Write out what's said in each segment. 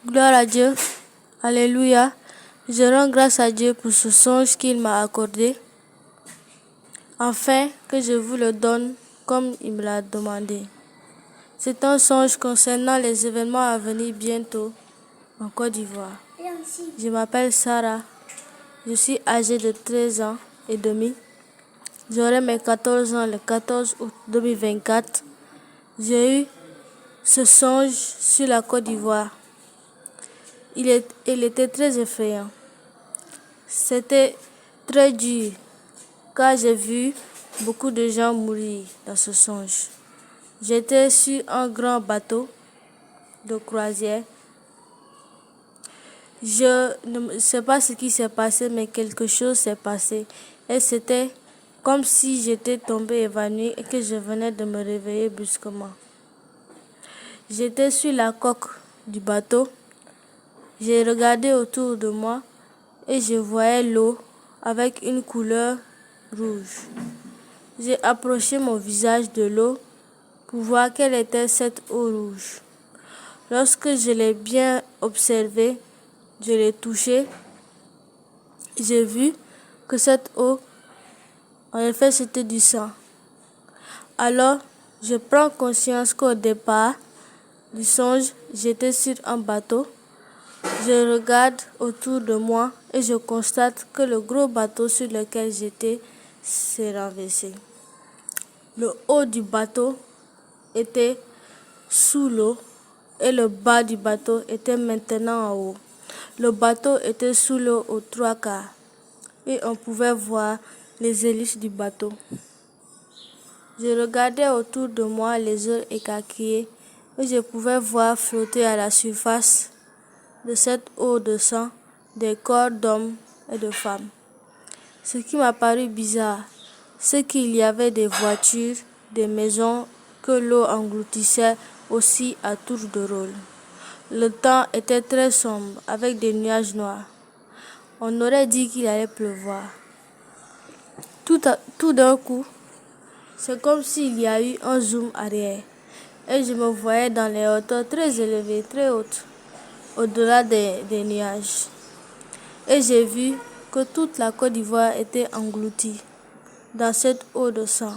Gloire à Dieu. Alléluia. Je rends grâce à Dieu pour ce songe qu'il m'a accordé, afin que je vous le donne comme il me l'a demandé. C'est un songe concernant les événements à venir bientôt en Côte d'Ivoire. Je m'appelle Sarah. Je suis âgée de 13 ans et demi. J'aurai mes 14 ans le 14 août 2024. J'ai eu ce songe sur la Côte d'Ivoire. Il était très effrayant. C'était très dur, car j'ai vu beaucoup de gens mourir dans ce songe. J'étais sur un grand bateau de croisière. Je ne sais pas ce qui s'est passé, mais quelque chose s'est passé. Et c'était comme si j'étais tombée évanouie et que je venais de me réveiller brusquement. J'étais sur la coque du bateau. J'ai regardé autour de moi et je voyais l'eau avec une couleur rouge. J'ai approché mon visage de l'eau pour voir quelle était cette eau rouge. Lorsque je l'ai bien observée, je l'ai touchée, j'ai vu que cette eau, en effet, c'était du sang. Alors, je prends conscience qu'au départ du songe, j'étais sur un bateau. Je regarde autour de moi et je constate que le gros bateau sur lequel j'étais s'est renversé. Le haut du bateau était sous l'eau et le bas du bateau était maintenant en haut. Le bateau était sous l'eau aux 3/4 et on pouvait voir les hélices du bateau. Je regardais autour de moi les eaux écarquillées et je pouvais voir flotter à la surface de cette eau de sang des corps d'hommes et de femmes. Ce qui m'a paru bizarre, c'est qu'il y avait des voitures, des maisons que l'eau engloutissait aussi à tour de rôle. Le temps était très sombre avec des nuages noirs. On aurait dit qu'il allait pleuvoir. Tout d'un coup, c'est comme s'il y a eu un zoom arrière et je me voyais dans les hauteurs très élevées, très hautes, au-delà des nuages. Et j'ai vu que toute la Côte d'Ivoire était engloutie dans cette eau de sang.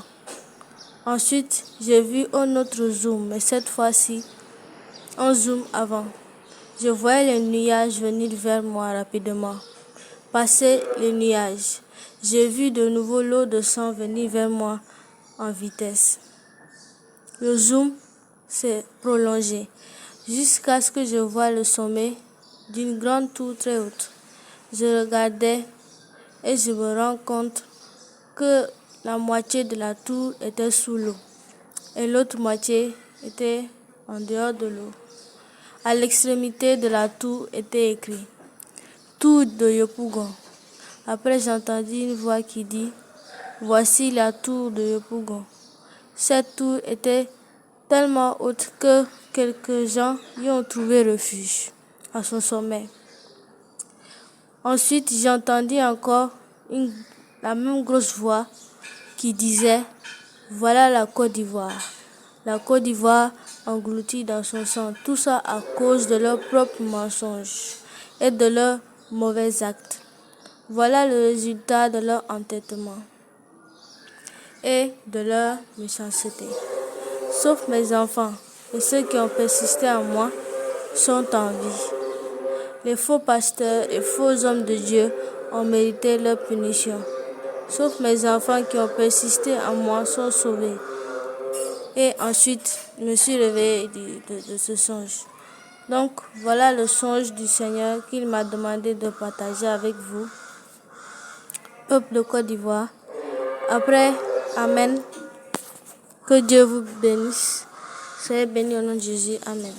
Ensuite, j'ai vu un autre zoom, mais cette fois-ci, un zoom avant. Je voyais les nuages venir vers moi rapidement. Passer les nuages, j'ai vu de nouveau l'eau de sang venir vers moi en vitesse. Le zoom s'est prolongé jusqu'à ce que je voie le sommet d'une grande tour très haute. Je regardais et je me rends compte que la moitié de la tour était sous l'eau et l'autre moitié était en dehors de l'eau. À l'extrémité de la tour était écrit « Tour de Yopougon ». Après, j'entendis une voix qui dit « Voici la tour de Yopougon ». Cette tour était tellement haute que quelques gens y ont trouvé refuge à son sommet. Ensuite, j'entendis encore la même grosse voix qui disait « Voilà la Côte d'Ivoire ». La Côte d'Ivoire engloutie dans son sang, tout ça à cause de leurs propres mensonges et de leurs mauvais actes. Voilà le résultat de leur entêtement et de leur méchanceté. Sauf mes enfants et ceux qui ont persisté en moi sont en vie. Les faux pasteurs et faux hommes de Dieu ont mérité leur punition. Sauf mes enfants qui ont persisté en moi sont sauvés. Et ensuite, je me suis réveillée de ce songe. Donc, voilà le songe du Seigneur qu'il m'a demandé de partager avec vous, peuple de Côte d'Ivoire. Après, Amen. Que Dieu vous bénisse. Soyez bénis au nom de Jésus. Amen.